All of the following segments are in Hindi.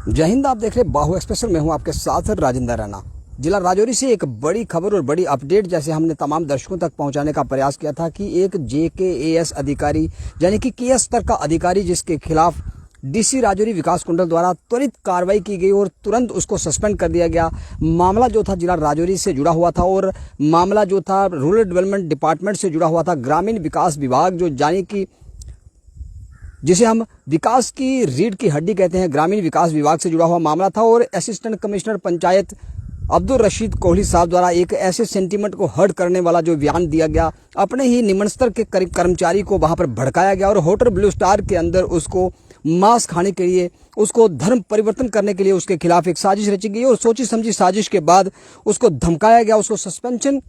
जय हिंद। आप देख रहे बाहु एक्सप्रेस। मैं हूं आपके साथ राजेंद्र राणा। जिला राजौरी से एक बड़ी खबर और बड़ी अपडेट जैसे हमने तमाम दर्शकों तक पहुंचाने का प्रयास किया था कि एक JKAS अधिकारी यानी कि KS स्तर का अधिकारी जिसके खिलाफ DC राजौरी विकास कुंडल द्वारा त्वरित कार्रवाई की गई और तुरंत उसको सस्पेंड कर दिया गया। मामला जो था जिला राजौरी से जुड़ा हुआ था और मामला जो था रूरल डेवलपमेंट डिपार्टमेंट से जुड़ा हुआ था। ग्रामीण विकास विभाग जो यानी कि जिसे हम विकास की रीढ़ की हड्डी कहते हैं, ग्रामीण विकास विभाग से जुड़ा हुआ मामला था और असिस्टेंट कमिश्नर पंचायत अब्दुल रशीद कोहली साहब द्वारा एक ऐसे सेंटीमेंट को हर्ट करने वाला जो बयान दिया गया, अपने ही निम्न स्तर के कर्मचारी को वहां पर भड़काया गया और होटल ब्लू स्टार के अंदर उसको मांस खाने के लिए, उसको धर्म परिवर्तन करने के लिए उसके खिलाफ एक साजिश रची गई और सोची समझी साजिश के बाद उसको धमकाया गया, उसको सस्पेंशन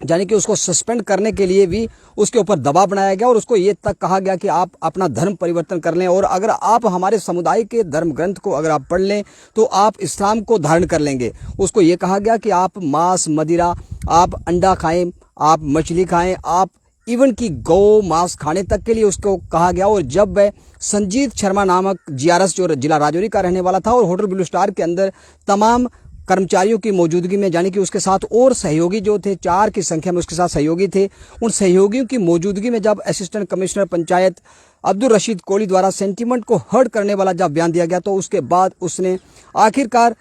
यानी कि उसको सस्पेंड करने के लिए भी उसके ऊपर दबाव बनाया गया और उसको ये तक कहा गया कि आप अपना धर्म परिवर्तन कर लें और अगर आप हमारे समुदाय के धर्म ग्रंथ को अगर आप पढ़ लें तो आप इस्लाम को धारण कर लेंगे। उसको ये कहा गया कि आप मांस मदिरा, आप अंडा खाएं, आप मछली खाएं, आप इवन की गौ मांस खाने तक के लिए उसको कहा गया। और जब वह संजीत शर्मा नामक GRS जो जिला राजौरी का रहने वाला था और होटल ब्लू स्टार के अंदर तमाम कर्मचारियों की मौजूदगी में यानी कि उसके साथ और सहयोगी जो थे 4 की संख्या में उसके साथ सहयोगी थे, उन सहयोगियों की मौजूदगी में जब असिस्टेंट कमिश्नर पंचायत अब्दुल रशीद कोहली द्वारा सेंटीमेंट को हर्ट करने वाला जब बयान दिया गया तो उसके बाद उसने आखिरकार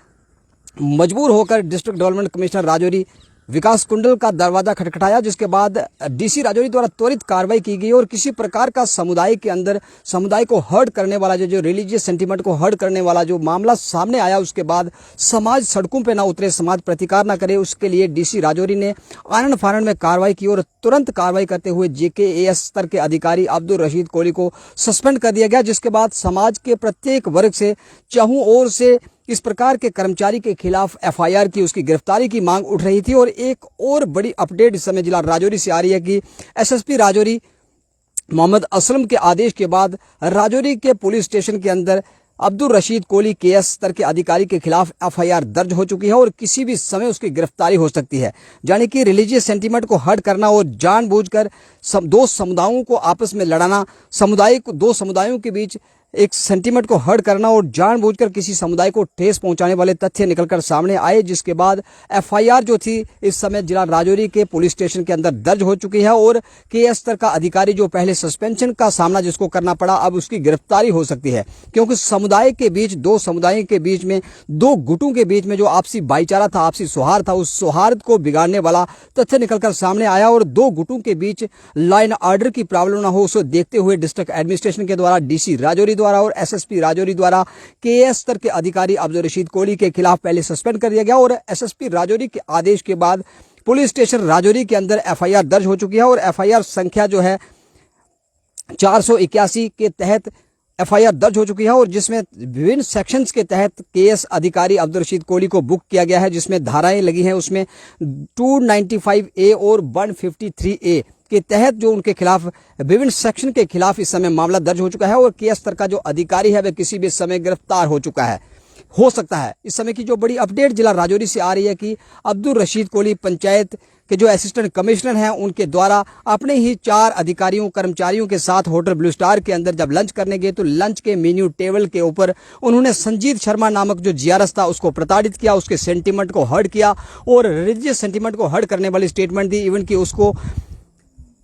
मजबूर होकर डिस्ट्रिक्ट डेवलपमेंट कमिश्नर राजौरी विकास कुंडल का दरवाजा खटखटाया, जिसके बाद DC राजौरी द्वारा त्वरित कार्रवाई की गई और किसी प्रकार का समुदाय के अंदर समुदाय को हर्ट करने वाला जो रिलीजियस सेंटीमेंट को हर्ट करने वाला जो मामला सामने आया, उसके बाद समाज सड़कों पे ना उतरे, समाज प्रतिकार ना करे, उसके लिए DC राजौरी ने आनन फानन में कार्रवाई की और तुरंत कार्रवाई करते हुए JKAS स्तर के अधिकारी अब्दुल रशीद कोहली को सस्पेंड कर दिया गया। जिसके बाद समाज के प्रत्येक वर्ग से चारों ओर से इस प्रकार के कर्मचारी के खिलाफ FIR की, उसकी गिरफ्तारी की मांग उठ रही थी। और एक और बड़ी अपडेट इस समय जिला राजौरी से आ रही है कि SSP राजौरी मोहम्मद असलम के आदेश के बाद राजौरी के पुलिस स्टेशन के अंदर अब्दुल रशीद कोहली KS स्तर के अधिकारी के खिलाफ FIR दर्ज हो चुकी है और किसी भी समय उसकी गिरफ्तारी हो सकती है। यानी कि रिलीजियस सेंटीमेंट को हर्ट करना और जानबूझकर दो समुदायों को आपस में लड़ाना, दो समुदायों के बीच एक सेंटीमेंट को हर्ट करना और जानबूझकर किसी समुदाय को ठेस पहुंचाने वाले तथ्य निकलकर सामने आए, जिसके बाद FIR जो थी इस समय जिला राजौरी के पुलिस स्टेशन के अंदर दर्ज हो चुकी है और KS स्तर का अधिकारी जो पहले सस्पेंशन का सामना जिसको करना पड़ा, अब उसकी गिरफ्तारी हो सकती है। क्योंकि समुदाय के बीच, दो समुदायों के बीच में, दो गुटों के बीच में जो आपसी भाईचारा था, आपसी सौहार्द था, उस सौहार्द को बिगाड़ने वाला तथ्य निकलकर सामने आया और दो गुटों के बीच लाइन ऑर्डर की प्रॉब्लम ना हो, उसको देखते हुए डिस्ट्रिक्ट एडमिनिस्ट्रेशन के द्वारा DC राजौरी द्वारा और SSP राजौरी द्वारा KS स्तर के अधिकारी अब्दुल रशीद कोहली के खिलाफ पहले सस्पेंड कर दिया गया और SSP राजौरी के आदेश के बाद पुलिस स्टेशन राजौरी के अंदर FIR दर्ज हो चुकी है और FIR संख्या जो है 481 के तहत FIR दर्ज हो चुकी है और जिसमें विभिन्न सेक्शंस के तहत KS अधिकारी अब्दुल रशीद कोहली को बुक किया गया है, जिसमें धाराएं लगी हैं, उसमें 295A और 153A के तहत जो उनके खिलाफ विभिन्न सेक्शन के खिलाफ इस समय मामला दर्ज हो चुका है और KS स्तर का जो अधिकारी है वह किसी भी समय गिरफ्तार हो चुका है, हो सकता है। इस समय की जो बड़ी अपडेट जिला राजौरी से आ रही है कि अब्दुल रशीद कोहली पंचायत के जो असिस्टेंट कमिश्नर हैं उनके द्वारा अपने ही 4 अधिकारियों कर्मचारियों के साथ होटल ब्लू स्टार के अंदर जब लंच करने गए तो लंच के मेन्यू टेबल के ऊपर उन्होंने संजीत शर्मा नामक जो GRS था उसको प्रताड़ित किया, उसके सेंटीमेंट को हर्ट किया और रिलीजियस सेंटीमेंट को हर्ट करने वाली स्टेटमेंट दी। इवन कि उसको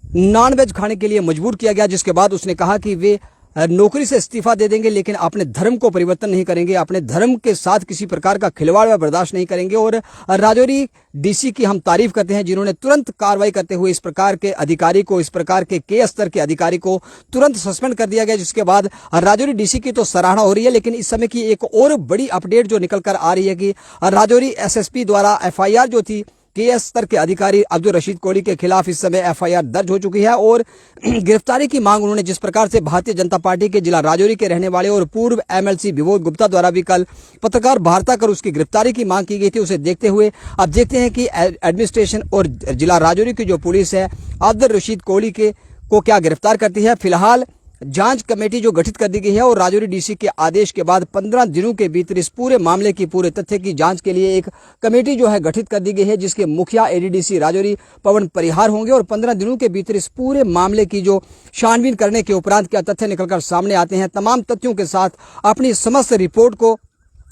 नॉनवेज खाने के लिए मजबूर किया गया, जिसके बाद उसने कहा कि वे नौकरी से इस्तीफा दे देंगे लेकिन अपने धर्म को परिवर्तन नहीं करेंगे, अपने धर्म के साथ किसी प्रकार का खिलवाड़ व बर्दाश्त नहीं करेंगे। और राजौरी DC की हम तारीफ करते हैं जिन्होंने तुरंत कार्रवाई करते हुए इस प्रकार के अधिकारी को, इस प्रकार के KS स्तर के अधिकारी को तुरंत सस्पेंड कर दिया गया, जिसके बाद राजौरी DC की तो सराहना हो रही है। लेकिन इस समय की एक और बड़ी अपडेट जो निकल कर आ रही है कि राजौरी SSP द्वारा FIR जो थी KS स्तर के अधिकारी अब्दुल रशीद कोहली के खिलाफ इस समय FIR दर्ज हो चुकी है और गिरफ्तारी की मांग उन्होंने जिस प्रकार से भारतीय जनता पार्टी के जिला राजौरी के रहने वाले और पूर्व MLC विबोध गुप्ता द्वारा भी कल पत्रकार वार्ता कर उसकी गिरफ्तारी की मांग की गई थी, उसे देखते हुए अब देखते हैं कि एडमिनिस्ट्रेशन और जिला राजौरी की जो पुलिस है अब्दुल रशीद कोहली को क्या गिरफ्तार करती है। फिलहाल जांच कमेटी जो गठित कर दी गई है और राजौरी DC के आदेश के बाद 15 दिनों के भीतर इस पूरे मामले की, पूरे तथ्य की जांच के लिए एक कमेटी जो है गठित कर दी गई है, जिसके मुखिया ADDC राजौरी पवन परिहार होंगे और 15 दिनों के भीतर इस पूरे मामले की जो छानबीन करने के उपरांत क्या तथ्य निकलकर सामने आते हैं, तमाम तथ्यों के साथ अपनी समस्त रिपोर्ट को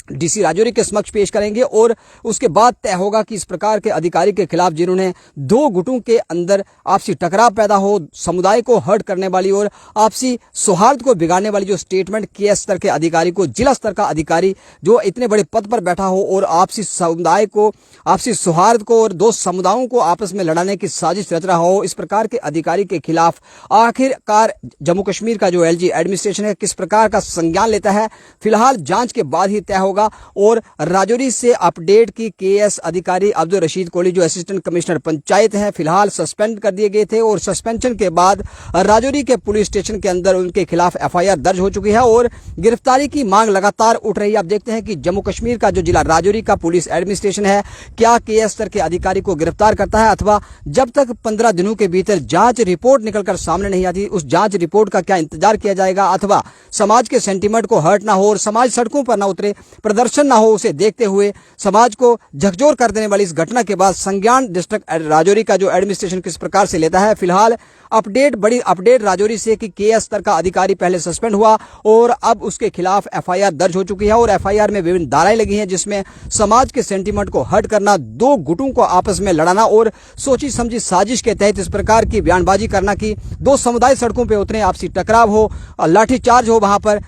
डीसी राजौरी के समक्ष पेश करेंगे और उसके बाद तय होगा कि इस प्रकार के अधिकारी के खिलाफ जिन्होंने दो गुटों के अंदर आपसी टकराव पैदा हो, समुदाय को हर्ट करने वाली और आपसी सौहार्द को बिगाड़ने वाली जो स्टेटमेंट के स्तर के अधिकारी को, जिला स्तर का अधिकारी जो इतने बड़े पद पर बैठा हो और आपसी समुदाय को, आपसी सौहार्द को और दो समुदायों को आपस में लड़ाने की साजिश रच रहा हो, इस प्रकार के अधिकारी के खिलाफ आखिरकार जम्मू कश्मीर का जो एलजी एडमिनिस्ट्रेशन है किस प्रकार का संज्ञान लेता है, फिलहाल जांच के बाद ही तय होगा। और राजौरी से अपडेट की केएस अधिकारी अब्दुल रशीद कोहली जो असिस्टेंट कमिश्नर पंचायत हैं, फिलहाल सस्पेंड कर दिए गए थे और सस्पेंशन के बाद राजौरी के पुलिस स्टेशन के अंदर उनके खिलाफ एफआईआर दर्ज हो चुकी है और गिरफ्तारी की मांग लगातार उठ रही है। आप देखते हैं कि जम्मू कश्मीर का जो जिला राजौरी का पुलिस एडमिनिस्ट्रेशन है क्या केएस स्तर के अधिकारी को गिरफ्तार करता है अथवा जब तक 15 दिनों के भीतर जांच रिपोर्ट निकलकर सामने नहीं आती उस जांच रिपोर्ट का क्या इंतजार किया जाएगा अथवा समाज के सेंटीमेंट को हर्ट ना हो और समाज सड़कों पर ना उतरे, प्रदर्शन ना हो, उसे देखते हुए समाज को झकझोर कर देने वाली इस घटना के बाद संज्ञान डिस्ट्रिक्ट राजौरी का जो एडमिनिस्ट्रेशन किस प्रकार से लेता है। फिलहाल बड़ी अपडेट राजौरी से कि केएस स्तर का अधिकारी पहले सस्पेंड हुआ और अब उसके खिलाफ एफआईआर दर्ज हो चुकी है और एफआईआर में विभिन्न धाराएं लगी हैं जिसमें समाज के सेंटीमेंट को हर्ट करना, दो गुटों को आपस में लड़ाना और सोची समझी साजिश के तहत इस प्रकार की बयानबाजी करना कि दो समुदाय सड़कों पर उतरे, आपसी टकराव हो, लाठीचार्ज हो, वहां पर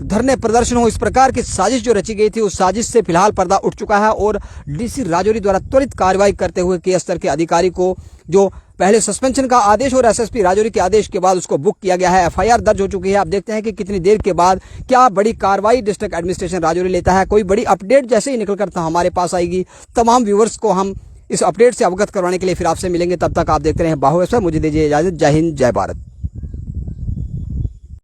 धरने प्रदर्शन हो, इस प्रकार की साजिश जो रची गई थी उस साजिश से फिलहाल पर्दा उठ चुका है और डीसी राजौरी द्वारा त्वरित कार्रवाई करते हुए के स्तर के अधिकारी को जो पहले सस्पेंशन का आदेश और एसएसपी राजौरी के आदेश के बाद उसको बुक किया गया है, एफआईआर दर्ज हो चुकी है। आप देखते हैं कि कितनी देर के बाद क्या बड़ी कार्रवाई डिस्ट्रिक्ट एडमिनिस्ट्रेशन राजौरी लेता है। कोई बड़ी अपडेट जैसे ही निकलकर हमारे पास आएगी तमाम व्यूअर्स को हम इस अपडेट से अवगत करवाने के लिए फिर आपसे मिलेंगे। तब तक आप देखते रहे बाहु। मुझे दीजिए इजाजत। जय हिंद, जय भारत।